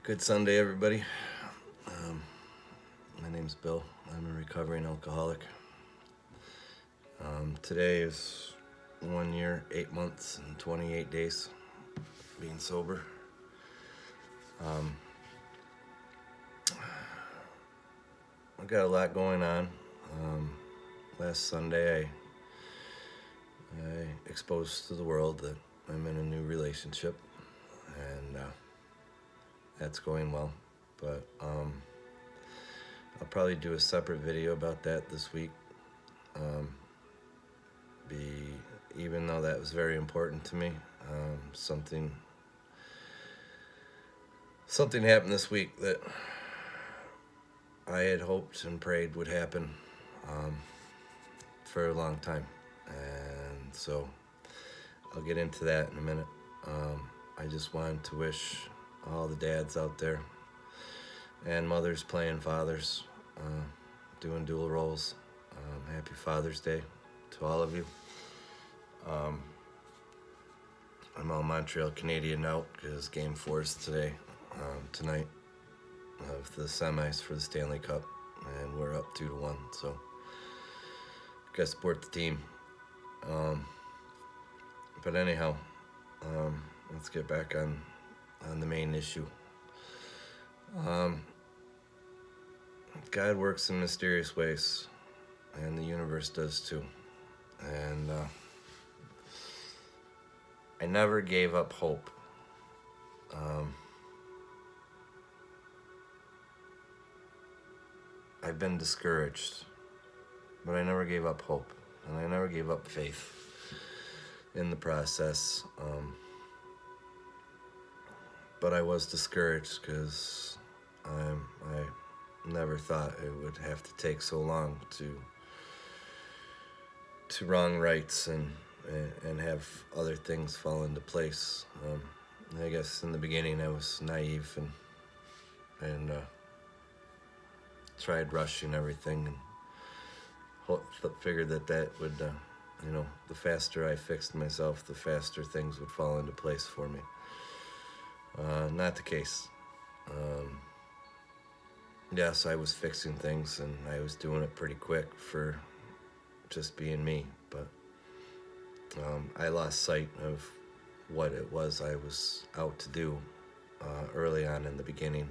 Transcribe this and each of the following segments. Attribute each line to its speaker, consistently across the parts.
Speaker 1: Good Sunday, everybody. My name's Bill. I'm a recovering alcoholic. Today is 1 year, 8 months, and 28 days being sober. I've got a lot going on. Last Sunday, I exposed to the world that I'm in a new relationship, and that's going well. But I'll probably do a separate video about that this week. Even though that was very important to me, something happened this week that I had hoped and prayed would happen for a long time, and so I'll get into that in a minute. I just wanted to wish all the dads out there and mothers playing fathers, doing dual roles, happy Father's Day to all of you. I'm all Montreal Canadian out because Game 4 is tonight of the semis for the Stanley Cup, and we're up 2-1, so gotta support the team. But anyhow, let's get back on the main issue. God works in mysterious ways, and the universe does too. And I never gave up hope. I've been discouraged, but I never gave up hope, and I never gave up faith in the process. But I was discouraged because I never thought it would have to take so long to wrong rights and have other things fall into place. I guess in the beginning I was naive and tried rushing everything and figured that would, the faster I fixed myself, the faster things would fall into place for me. Not the case. Yes, I was fixing things and I was doing it pretty quick for just being me, but I lost sight of what it was I was out to do early on in the beginning,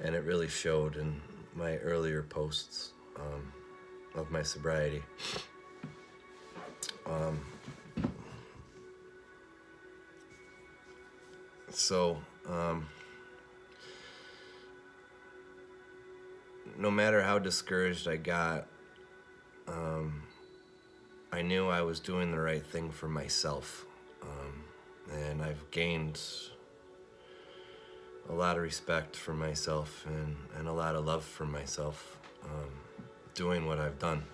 Speaker 1: and it really showed in my earlier posts of my sobriety. So no matter how discouraged I got, I knew I was doing the right thing for myself, and I've gained a lot of respect for myself and a lot of love for myself doing what I've done.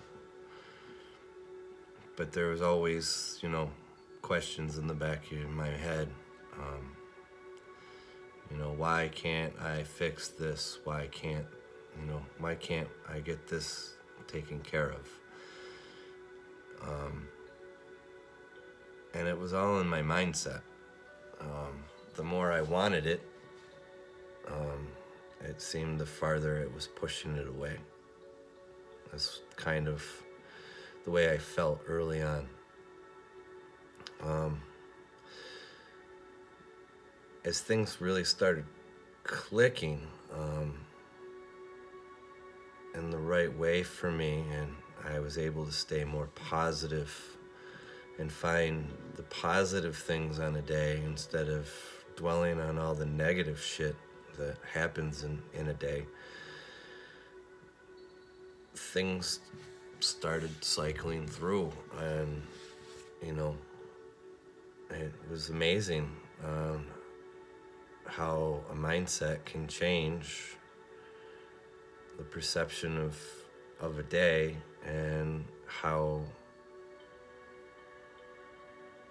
Speaker 1: But there was always, questions in the back of my head. Why can't I fix this? Why can't I get this taken care of? And it was all in my mindset. The more I wanted it, it seemed the farther it was pushing it away. That's kind of the way I felt early on. As things really started clicking in the right way for me, and I was able to stay more positive and find the positive things on a day instead of dwelling on all the negative shit that happens in a day, things started cycling through, and it was amazing how a mindset can change the perception of a day, and how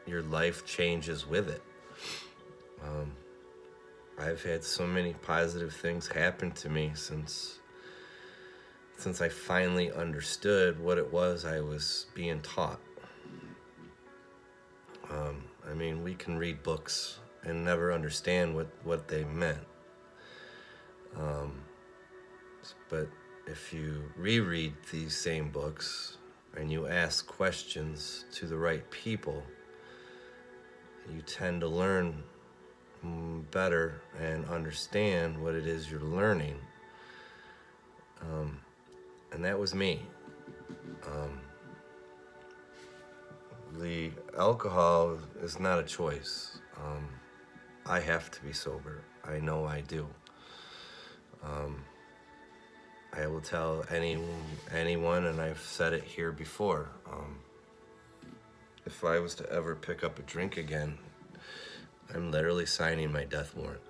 Speaker 1: your life changes with it. I've had so many positive things happen to me since I finally understood what it was I was being taught. We can read books and never understand what they meant. But if you reread these same books and you ask questions to the right people, you tend to learn better and understand what it is you're learning. And that was me. The alcohol is not a choice. I have to be sober. I know I do. I will tell anyone, and I've said it here before, if I was to ever pick up a drink again, I'm literally signing my death warrant.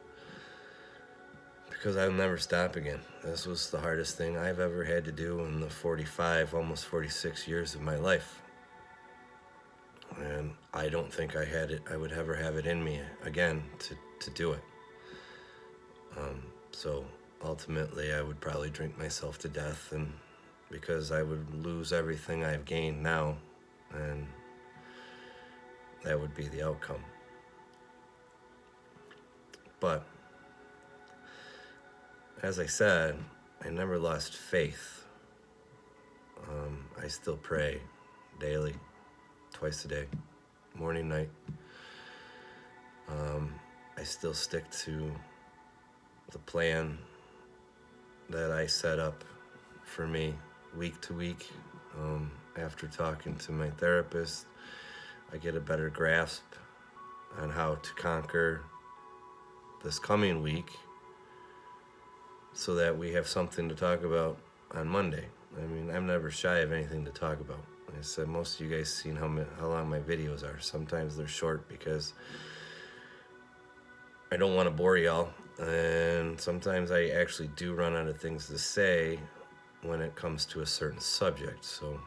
Speaker 1: Because I'll never stop again. This was the hardest thing I've ever had to do in the 45, almost 46 years of my life. And I don't think I would ever have it in me again to do it. So ultimately I would probably drink myself to death, and because I would lose everything I've gained now, and that would be the outcome. But as I said, I never lost faith. I still pray daily, twice a day, morning, night. I still stick to the plan that I set up for me week to week. After talking to my therapist, I get a better grasp on how to conquer this coming week so that we have something to talk about on Monday. I mean, I'm never shy of anything to talk about. Like I said, most of you guys seen how long my videos are. Sometimes they're short because I don't want to bore y'all, and sometimes I actually do run out of things to say when it comes to a certain subject. So,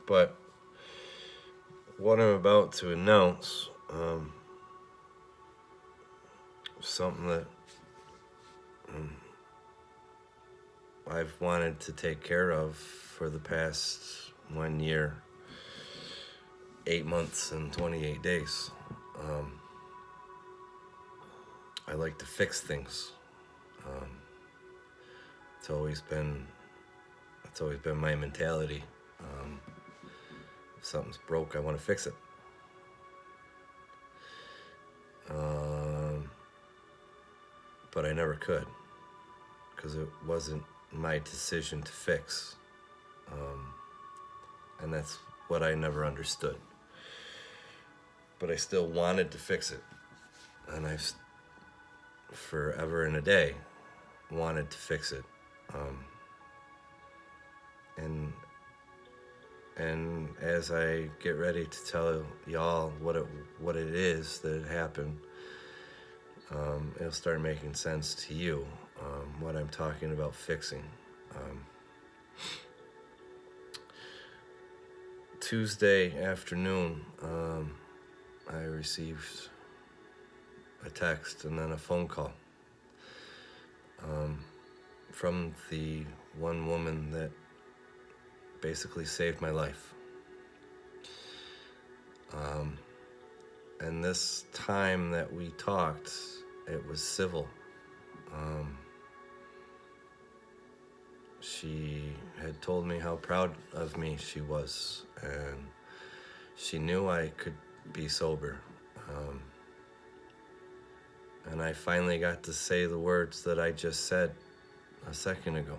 Speaker 1: but what I'm about to announce, something that I've wanted to take care of for the past 1 year, 8 months, and 28 days. I like to fix things. It's always been my mentality. If something's broke, I want to fix it. But I never could, because it wasn't my decision to fix. And that's what I never understood. But I still wanted to fix it. And I've forever and a day wanted to fix it. And as I get ready to tell y'all what it is that happened, it'll start making sense to you, what I'm talking about fixing. Tuesday afternoon, I received a text and then a phone call from the one woman that basically saved my life. And this time that we talked, it was civil. She had told me how proud of me she was, and she knew I could be sober. And I finally got to say the words that I just said a second ago.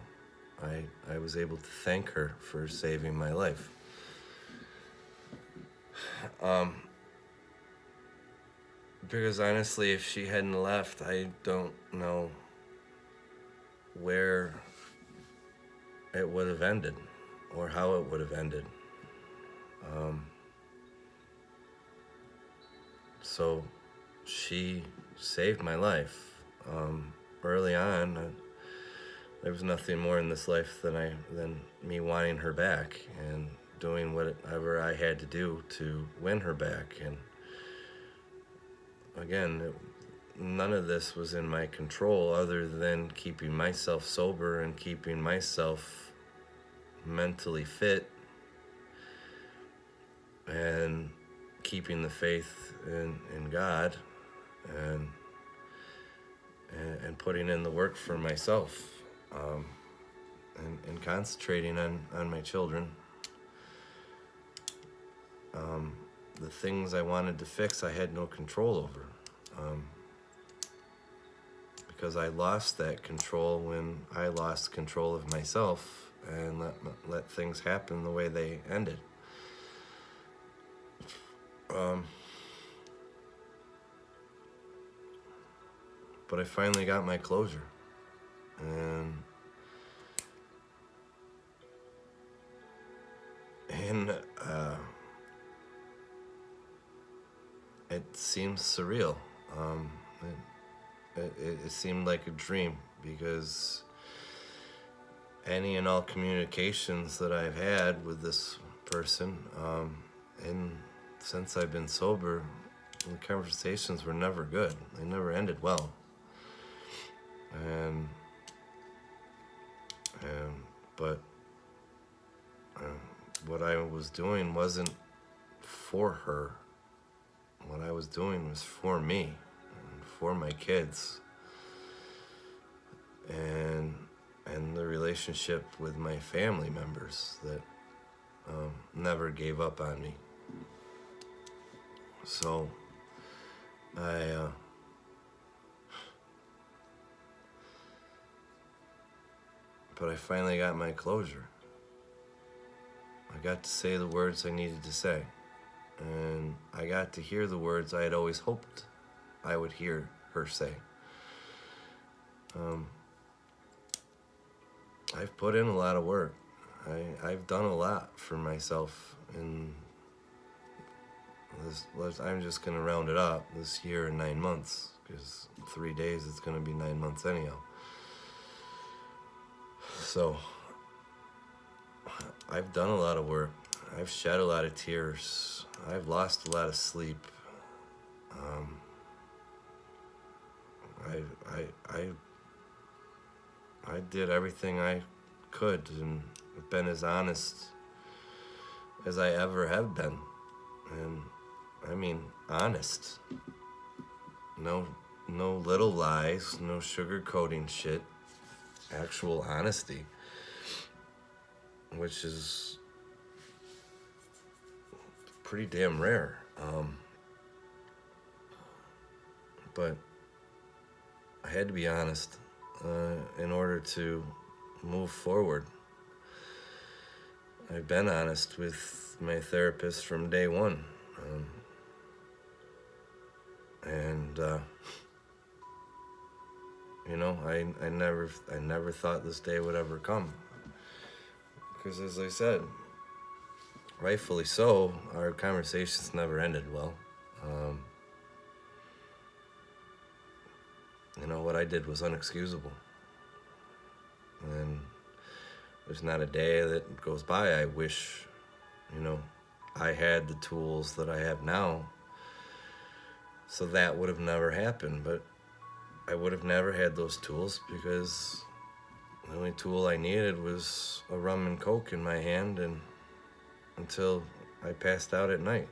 Speaker 1: I was able to thank her for saving my life. Because honestly, if she hadn't left, I don't know where it would have ended or how it would have ended. So she saved my life. Early on, there was nothing more in this life than me wanting her back and doing whatever I had to do to win her back. And again, none of this was in my control other than keeping myself sober and keeping myself mentally fit and keeping the faith in God and putting in the work for myself, and concentrating on my children. The things I wanted to fix, I had no control over, because I lost that control when I lost control of myself and let things happen the way they ended. But I finally got my closure, and it seems surreal. It seemed like a dream, because any and all communications that I've had with this person, and since I've been sober, the conversations were never good. They never ended well. But what I was doing wasn't for her. What I was doing was for me and for my kids, and the relationship with my family members that never gave up on me. So but I finally got my closure. I got to say the words I needed to say, and I got to hear the words I had always hoped I would hear her say. I've put in a lot of work. I've done a lot for myself in this. I'm just gonna round it up, this year and 9 months, because 3 days it's gonna be 9 months anyhow. So I've done a lot of work. I've shed a lot of tears. I've lost a lot of sleep. I did everything I could, and I've been as honest as I ever have been. And I mean honest. No little lies, no sugarcoating shit. Actual honesty, which is pretty damn rare. But I had to be honest in order to move forward. I've been honest with my therapist from day one. I never thought this day would ever come. Because as I said, rightfully so, our conversations never ended well. What I did was unexcusable. And there's not a day that goes by I wish, I had the tools that I have now, so that would have never happened. But I would have never had those tools, because the only tool I needed was a rum and coke in my hand, and until I passed out at night.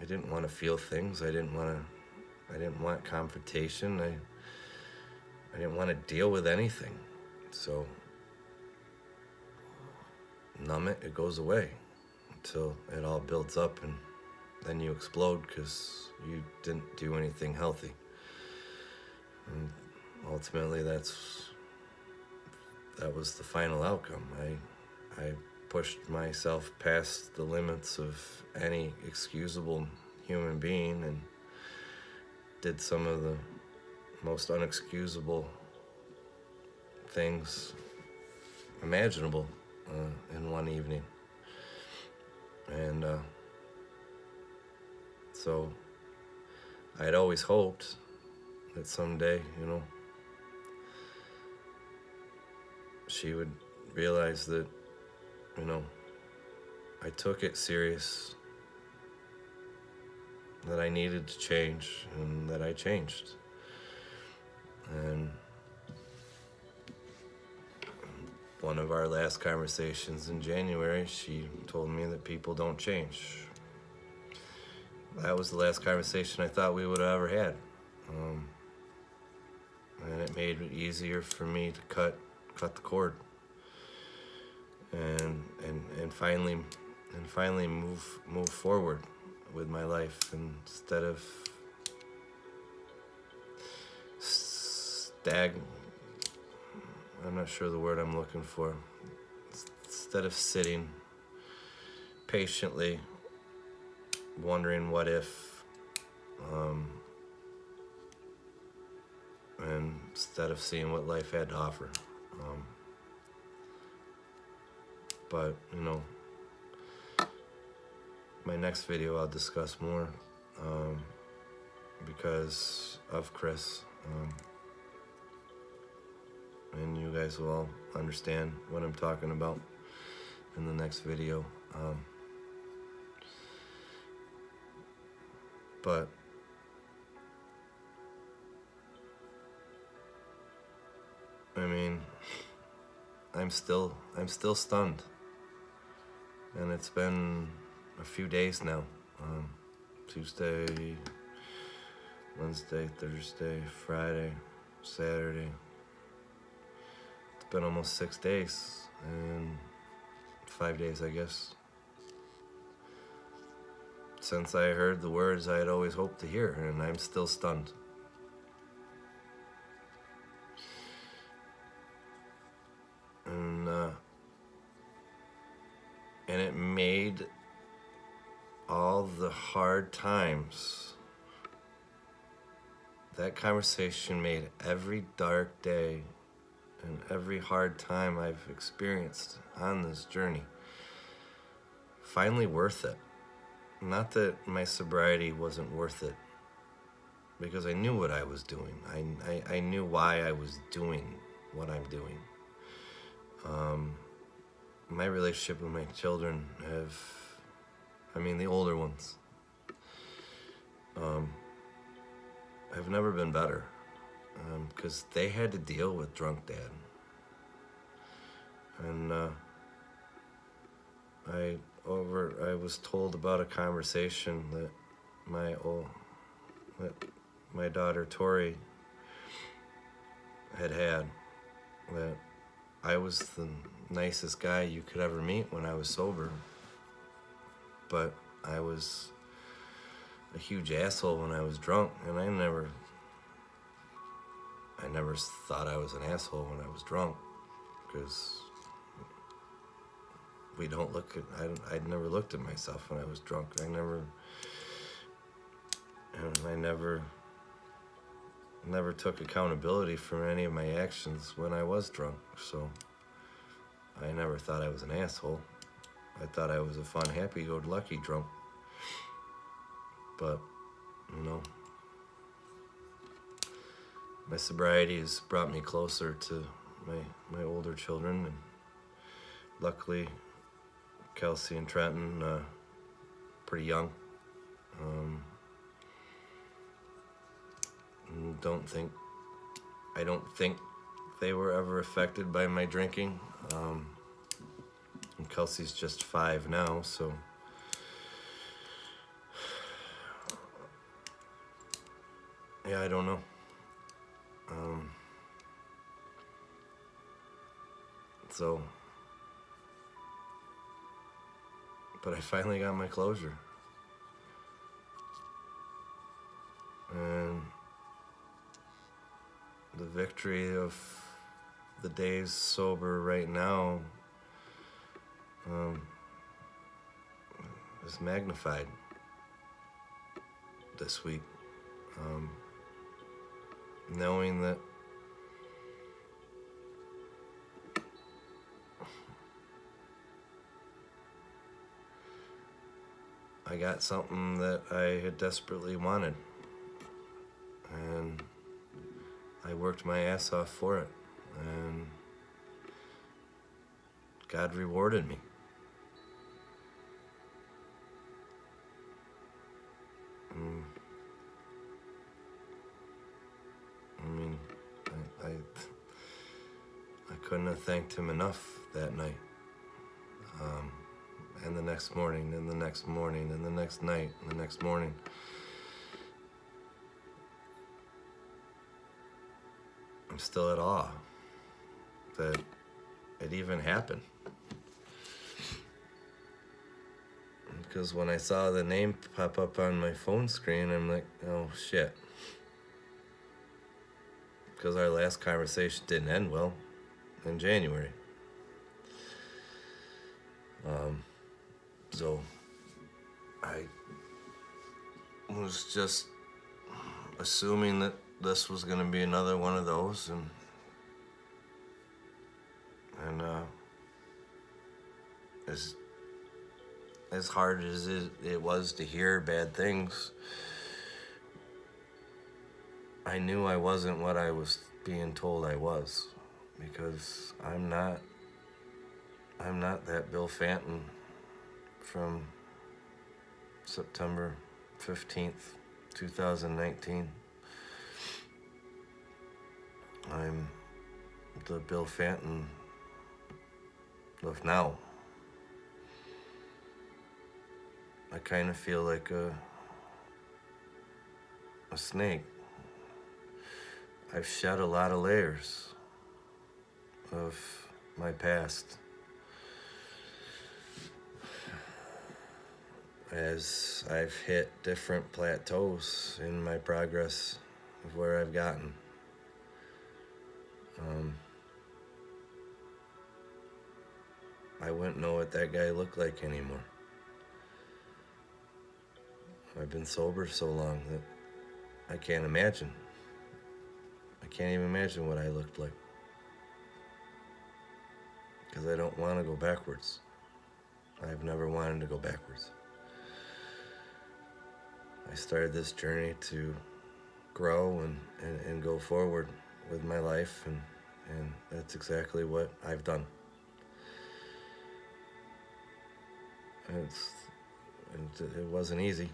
Speaker 1: I didn't want to feel things. I didn't want confrontation. I didn't want to deal with anything. So numb it, it goes away until it all builds up, and then you explode because you didn't do anything healthy. And ultimately that was the final outcome. I pushed myself past the limits of any excusable human being and did some of the most unexcusable things imaginable in one evening. And so I had always hoped that someday, she would realize that, I took it serious, that I needed to change, and that I changed. And one of our last conversations in January, she told me that people don't change. That was the last conversation I thought we would have ever had. made it easier for me to cut the cord and finally move forward with my life, instead of I'm not sure the word I'm looking for. Instead of sitting patiently wondering what if, and instead of seeing what life had to offer. But my next video I'll discuss more, because of Chris, and you guys will all understand what I'm talking about in the next video. But I mean, I'm still stunned, and it's been a few days now. Tuesday, Wednesday, Thursday, Friday, Saturday. It's been almost 6 days, and 5 days, I guess, since I heard the words I had always hoped to hear, and I'm still stunned. And it made all the hard times, that conversation made every dark day and every hard time I've experienced on this journey finally worth it. Not that my sobriety wasn't worth it, because I knew what I was doing. I knew why I was doing what I'm doing. My relationship with my children the older ones, have never been better, because they had to deal with drunk dad. And I was told about a conversation that my daughter Tori had, that I was the nicest guy you could ever meet when I was sober, but I was a huge asshole when I was drunk, and I never thought I was an asshole when I was drunk, because I'd never looked at myself when I was drunk. I never took accountability for any of my actions when I was drunk, so I never thought I was an asshole. I thought I was a fun, happy-go-lucky drunk. But, my sobriety has brought me closer to my older children, and luckily Kelsey and Trenton, pretty young. I don't think they were ever affected by my drinking. And Kelsey's just 5 now, so yeah, I don't know. But I finally got my closure. And the victory of the days sober right now is magnified this week. Knowing that I got something that I had desperately wanted, and I worked my ass off for it, and God rewarded me. I couldn't have thanked him enough that night, and the next morning, and the next morning, and the next night, and the next morning. I'm still at awe that it even happened. Because when I saw the name pop up on my phone screen, I'm like, oh shit. Because our last conversation didn't end well in January. So I was just assuming that this was going to be another one of those, and as hard as it was to hear bad things, I knew I wasn't what I was being told I was, because I'm not that Bill Fanton from September 15th, 2019. I'm the Bill Fanton of now. I kind of feel like a snake. I've shed a lot of layers of my past as I've hit different plateaus in my progress of where I've gotten. I wouldn't know what that guy looked like anymore. I've been sober so long that I can't imagine. I can't even imagine what I looked like. Because I don't want to go backwards. I've never wanted to go backwards. I started this journey to grow and go forward with my life, and that's exactly what I've done. It wasn't easy.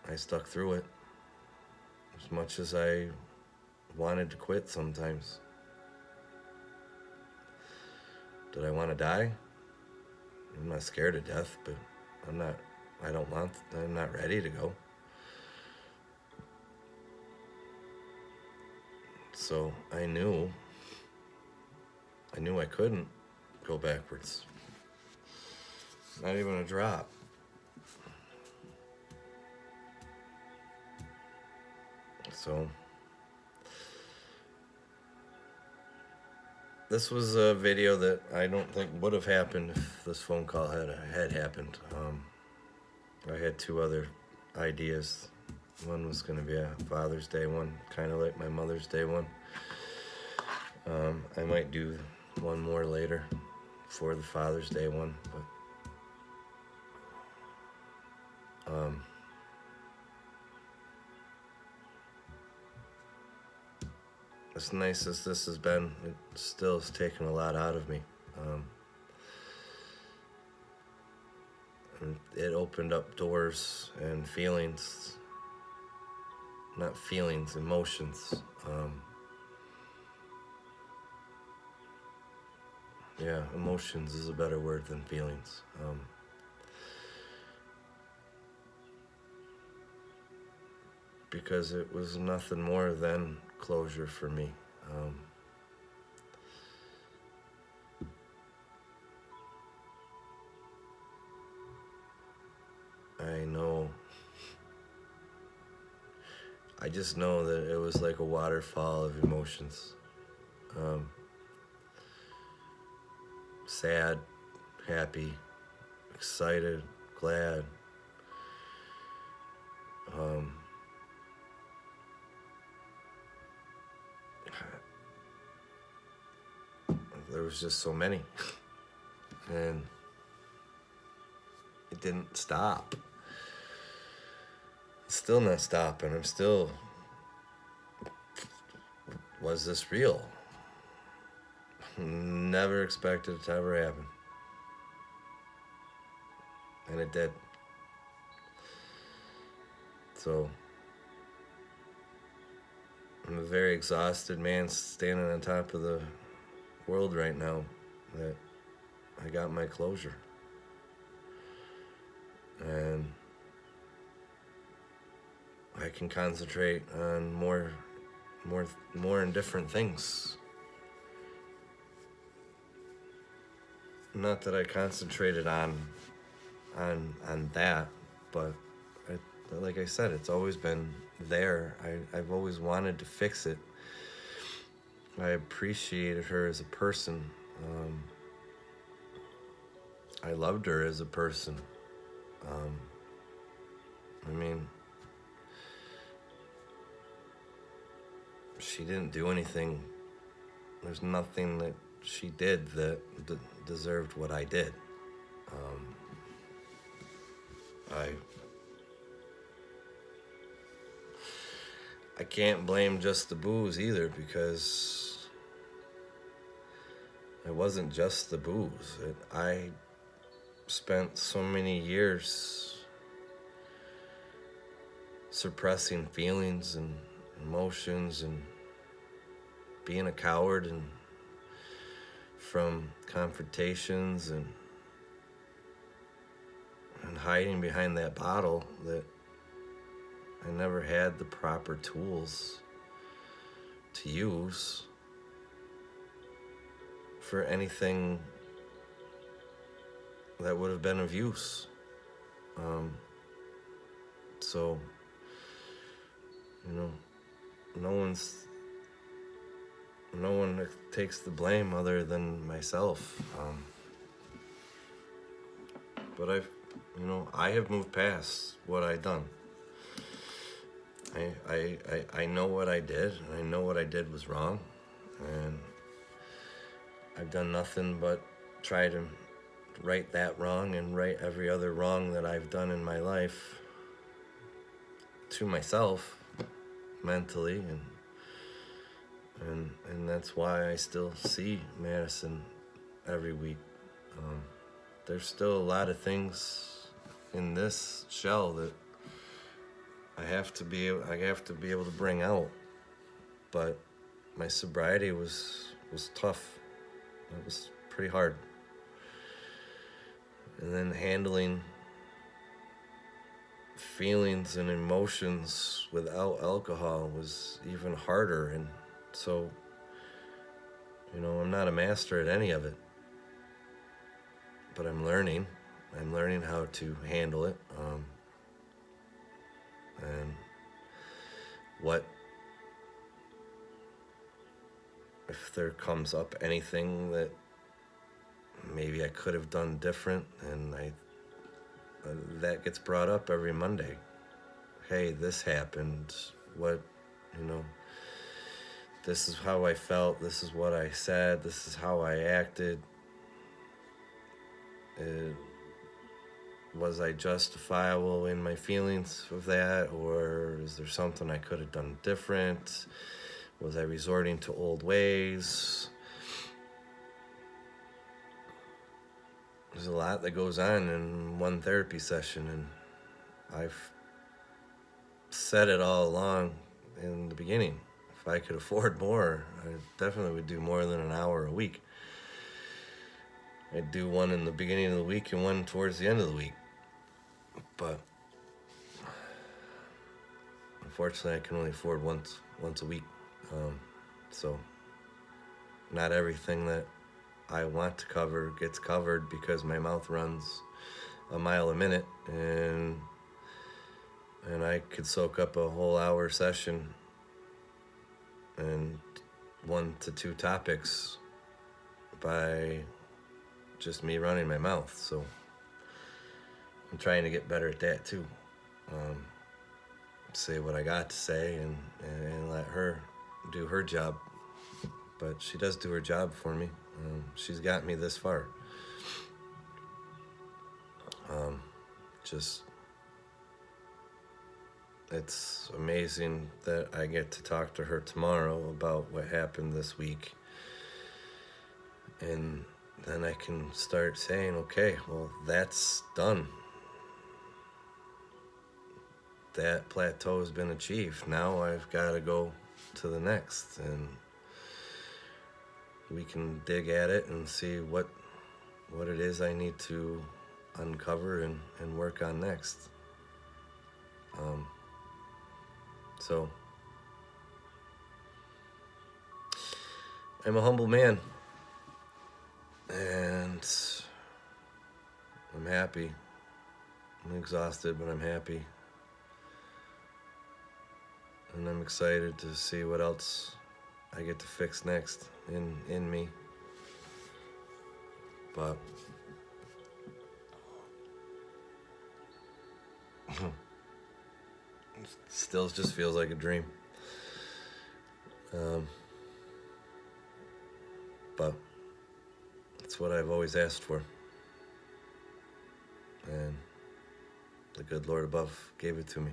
Speaker 1: I stuck through it as much as I wanted to quit sometimes. Did I want to die? I'm not scared of death, but I'm not ready to go. So I knew I couldn't go backwards. Not even a drop. So this was a video that I don't think would have happened if this phone call had happened. I had two other ideas. One was going to be a Father's Day one, kind of like my Mother's Day one. I might do one more later for the Father's Day one, but as nice as this has been, it still has taken a lot out of me. And it opened up doors and feelings, not feelings, emotions. Yeah, emotions is a better word than feelings. Because it was nothing more than closure for me. I just know that it was like a waterfall of emotions. Sad, happy, excited, glad. There was just so many. And it didn't stop. It's still not stopping. I'm still, was this real? Never expected it to ever happen. And it did. So I'm a very exhausted man standing on top of the world right now that I got my closure. And I can concentrate on more more in different things. Not that I concentrated on that, but I, like I said, it's always been there. I've always wanted to fix it. I appreciated her as a person. Um, I loved her as a person. Um, I mean, she didn't do anything. There's nothing that she did that deserved what I did. Um, I can't blame just the booze either, because it wasn't just the booze. I spent so many years suppressing feelings and emotions and being a coward and from confrontations and hiding behind that bottle, that I never had the proper tools to use for anything that would have been of use. So, no one takes the blame other than myself. But I have moved past what I done. I know what I did, and I know what I did was wrong, and I've done nothing but try to right that wrong and right every other wrong that I've done in my life to myself, mentally, and that's why I still see Madison every week. There's still a lot of things in this shell that I have to be able to bring out, but my sobriety was tough. It was pretty hard. And then handling feelings and emotions without alcohol was even harder. And so, I'm not a master at any of it, but I'm learning how to handle it. And what if there comes up anything that maybe I could have done different, and that gets brought up every Monday. Hey, this happened. What, this is how I felt. This is what I said. This is how I acted. Was I justifiable in my feelings of that, or is there something I could have done different? Was I resorting to old ways? There's a lot that goes on in one therapy session, and I've said it all along in the beginning. If I could afford more, I definitely would do more than an hour a week. I'd do one in the beginning of the week and one towards the end of the week. But unfortunately, I can only afford once a week. So not everything that I want to cover gets covered, because my mouth runs a mile a minute, and I could soak up a whole hour session and 1 to 2 topics by just me running my mouth. So I'm trying to get better at that too. Say what I got to say and let her do her job. But she does do her job for me. She's got me this far. It's amazing that I get to talk to her tomorrow about what happened this week. And then I can start saying, okay, well, that's done. That plateau has been achieved. Now I've got to go to the next, and we can dig at it and see what it is I need to uncover and work on next. So I'm a humble man, and I'm happy. I'm exhausted, but I'm happy. And I'm excited to see what else I get to fix next in me. But it still just feels like a dream. But it's what I've always asked for. And the good Lord above gave it to me.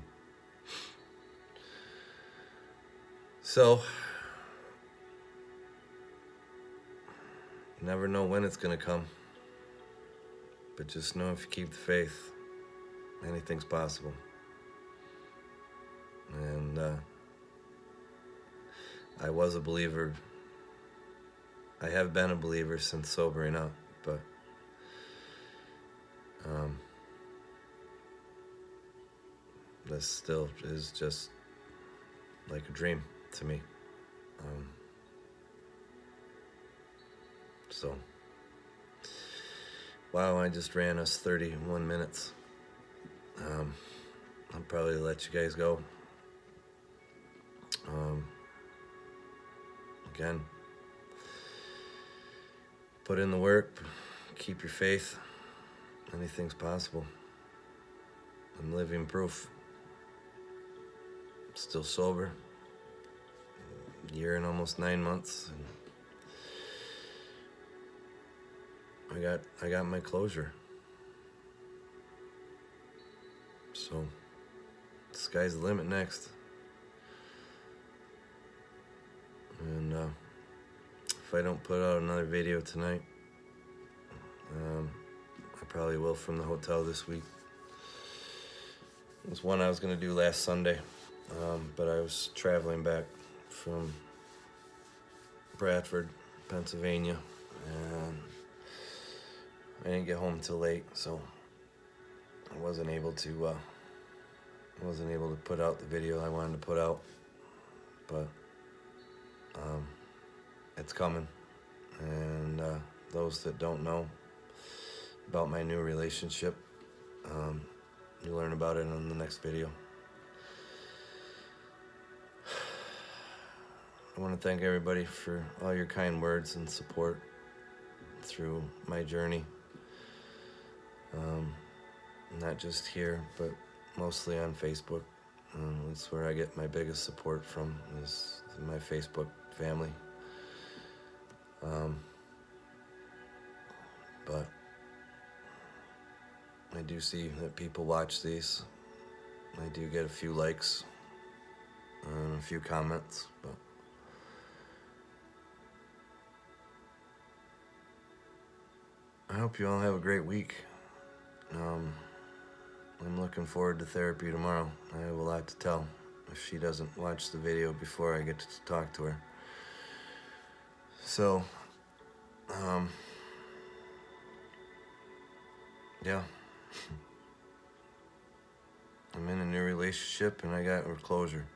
Speaker 1: So, you never know when it's gonna come. But just know if you keep the faith, anything's possible. And I was a believer. I have been a believer since sobering up, but this still is just like a dream to me. So, wow, I just ran us 31 minutes. I'll probably let you guys go. Again, put in the work, keep your faith. Anything's possible. I'm living proof. Still sober. A year and almost 9 months. And I got my closure. So, the sky's the limit next. And if I don't put out another video tonight, I probably will from the hotel this week. It was one I was going to do last Sunday, but I was traveling back from Bradford, Pennsylvania, and I didn't get home till late, so I wasn't able to put out the video I wanted to put out, but it's coming. And those that don't know about my new relationship, you learn about it in the next video. I want to thank everybody for all your kind words and support through my journey. Not just here, but mostly on Facebook. That's where I get my biggest support from, is my Facebook family. But I do see that people watch these. I do get a few likes and a few comments, but I hope you all have a great week. I'm looking forward to therapy tomorrow. I have a lot to tell if she doesn't watch the video before I get to talk to her. So, yeah. I'm in a new relationship and I got closure.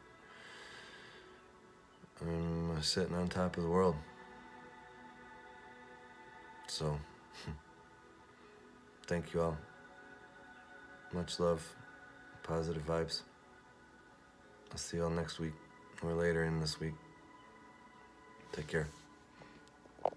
Speaker 1: I'm sitting on top of the world. So, thank you all. Much love, positive vibes. I'll see you all next week or later in this week. Take care.